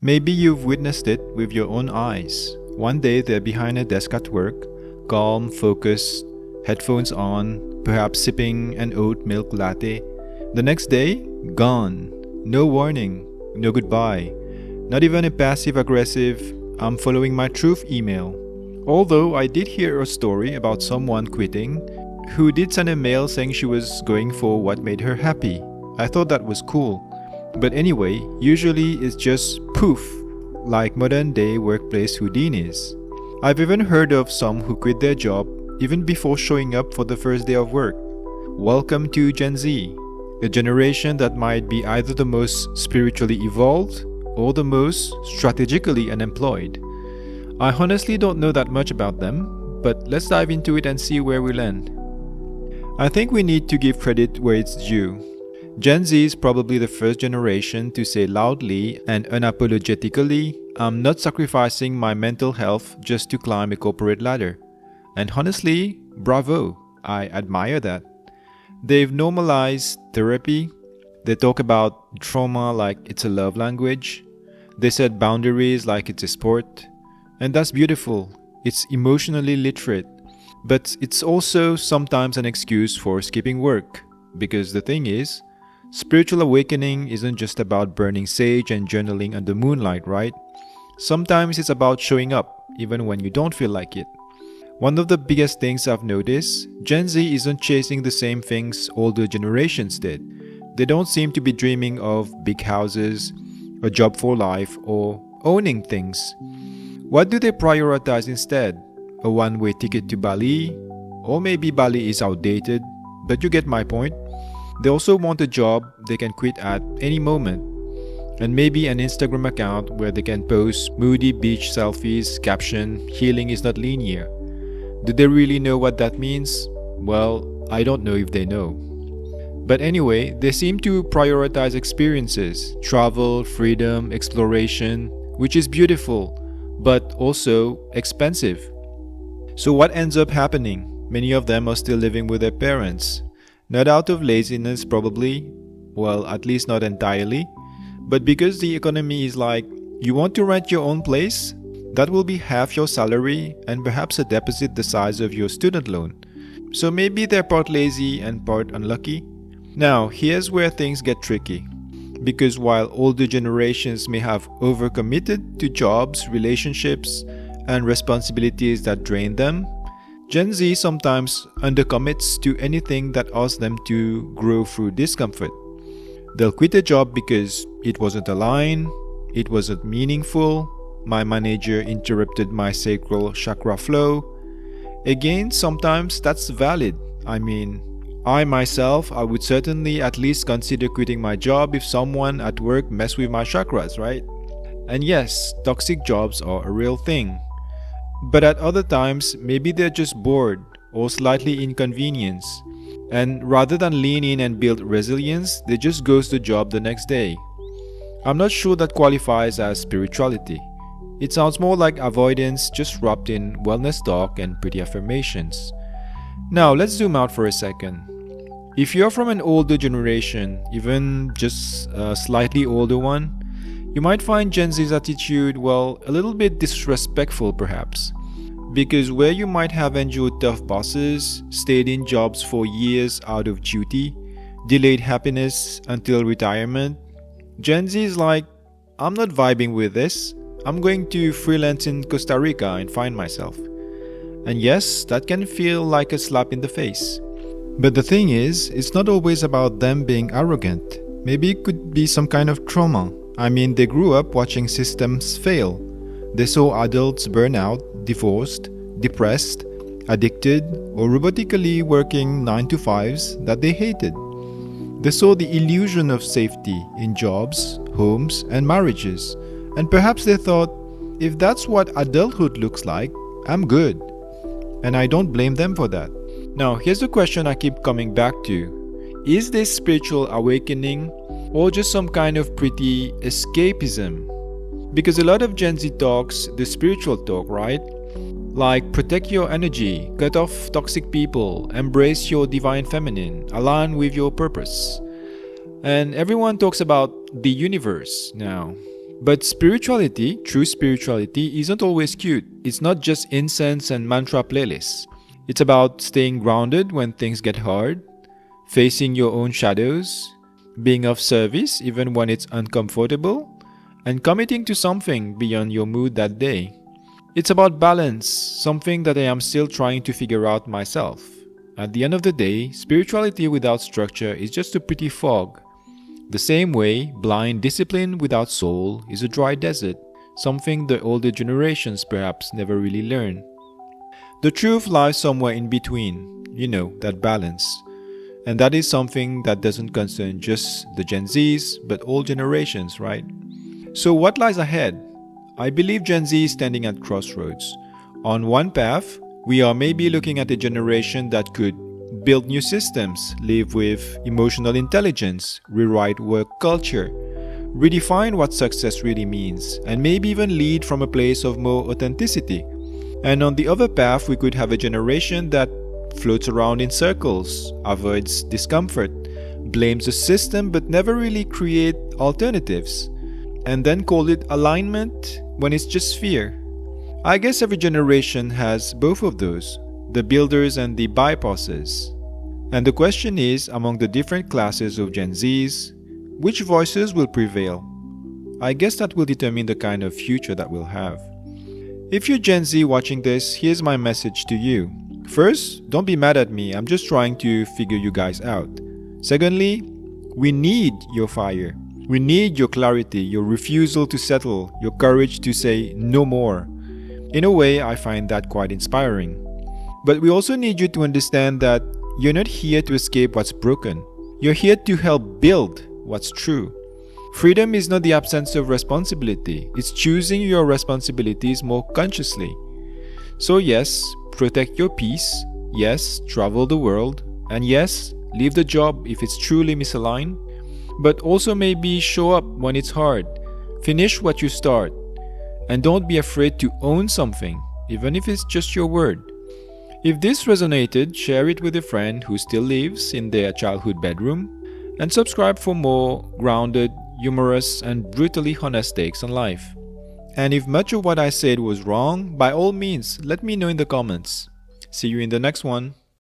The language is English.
Maybe you've witnessed it with your own eyes. One day they're behind a desk at work, calm, focused, headphones on, perhaps sipping an oat milk latte. The next day, gone. No warning, no goodbye. Not even a passive-aggressive, "I'm following my truth" email. Although I did hear a story about someone quitting who did send a mail saying she was going for what made her happy. I thought that was cool. But anyway, usually it's just poof, like modern-day workplace Houdinis. I've even heard of some who quit their job even before showing up for the first day of work. Welcome to Gen Z, a generation that might be either the most spiritually evolved or the most strategically unemployed. I honestly don't know that much about them, but let's dive into it and see where we land. I think we need to give credit where it's due. Gen Z is probably the first generation to say loudly and unapologetically, "I'm not sacrificing my mental health just to climb a corporate ladder." And honestly, bravo, I admire that. They've normalized therapy. They talk about trauma like it's a love language. They set boundaries like it's a sport. And that's beautiful. It's emotionally literate. But it's also sometimes an excuse for skipping work. Because the thing is, spiritual awakening isn't just about burning sage and journaling under moonlight, right? Sometimes it's about showing up, even when you don't feel like it. One of the biggest things I've noticed, Gen Z isn't chasing the same things older generations did. They don't seem to be dreaming of big houses, a job for life, or owning things. What do they prioritize instead? A one-way ticket to Bali? Or maybe Bali is outdated, but you get my point. They also want a job they can quit at any moment. And maybe an Instagram account where they can post moody beach selfies, caption, "Healing is not linear." Do they really know what that means? Well, I don't know if they know. But anyway, they seem to prioritize experiences, travel, freedom, exploration, which is beautiful, but also expensive. So what ends up happening? Many of them are still living with their parents. Not out of laziness probably, well, at least not entirely, but because the economy is like, you want to rent your own place? That will be half your salary and perhaps a deposit the size of your student loan. So maybe they're part lazy and part unlucky. Now, here's where things get tricky. Because while older generations may have overcommitted to jobs, relationships, and responsibilities that drain them, Gen Z sometimes undercommits to anything that asks them to grow through discomfort. They'll quit a job because it wasn't aligned, it wasn't meaningful, my manager interrupted my sacral chakra flow. Again, sometimes that's valid. I mean, I myself, I would certainly at least consider quitting my job if someone at work messed with my chakras, right? And yes, toxic jobs are a real thing. But at other times, maybe they're just bored or slightly inconvenienced. And rather than lean in and build resilience, they just ghost the job the next day. I'm not sure that qualifies as spirituality. It sounds more like avoidance just wrapped in wellness talk and pretty affirmations. Now, let's zoom out for a second. If you're from an older generation, even just a slightly older one, you might find Gen Z's attitude, well, a little bit disrespectful perhaps. Because where you might have endured tough bosses, stayed in jobs for years out of duty, delayed happiness until retirement, Gen Z is like, I'm not vibing with this. I'm going to freelance in Costa Rica and find myself. And yes, that can feel like a slap in the face. But the thing is, it's not always about them being arrogant. Maybe it could be some kind of trauma. I mean, they grew up watching systems fail. They saw adults burn out, divorced, depressed, addicted, or robotically working 9-to-5s that they hated. They saw the illusion of safety in jobs, homes, and marriages. And perhaps they thought, if that's what adulthood looks like, I'm good. And I don't blame them for that. Now, here's the question I keep coming back to. Is this spiritual awakening or just some kind of pretty escapism? Because a lot of Gen Z talks the spiritual talk, right? Like protect your energy, cut off toxic people, embrace your divine feminine, align with your purpose. And everyone talks about the universe now. But spirituality, true spirituality, isn't always cute. It's not just incense and mantra playlists. It's about staying grounded when things get hard, facing your own shadows, being of service even when it's uncomfortable, and committing to something beyond your mood that day. It's about balance, something that I am still trying to figure out myself. At the end of the day, spirituality without structure is just a pretty fog. The same way, blind discipline without soul is a dry desert, something the older generations perhaps never really learned. The truth lies somewhere in between, that balance. And that is something that doesn't concern just the Gen Zs, but all generations, right? So what lies ahead? I believe Gen Z is standing at crossroads. On one path, we are maybe looking at a generation that could build new systems, live with emotional intelligence, rewrite work culture, redefine what success really means, and maybe even lead from a place of more authenticity. And on the other path, we could have a generation that floats around in circles, avoids discomfort, blames the system but never really create alternatives, and then call it alignment when it's just fear. I guess every generation has both of those, the builders and the bypassers. And the question is, among the different classes of Gen Zs, which voices will prevail? I guess that will determine the kind of future that we'll have. If you're Gen Z watching this, here's my message to you. First, don't be mad at me, I'm just trying to figure you guys out. Secondly, we need your fire. We need your clarity, your refusal to settle, your courage to say no more. In a way, I find that quite inspiring. But we also need you to understand that you're not here to escape what's broken. You're here to help build what's true. Freedom is not the absence of responsibility. It's choosing your responsibilities more consciously. So yes, protect your peace. Yes, travel the world. And yes, leave the job if it's truly misaligned. But also maybe show up when it's hard. Finish what you start. And don't be afraid to own something, even if it's just your word. If this resonated, share it with a friend who still lives in their childhood bedroom, and subscribe for more grounded, humorous, and brutally honest takes on life. And if much of what I said was wrong, by all means, let me know in the comments. See you in the next one.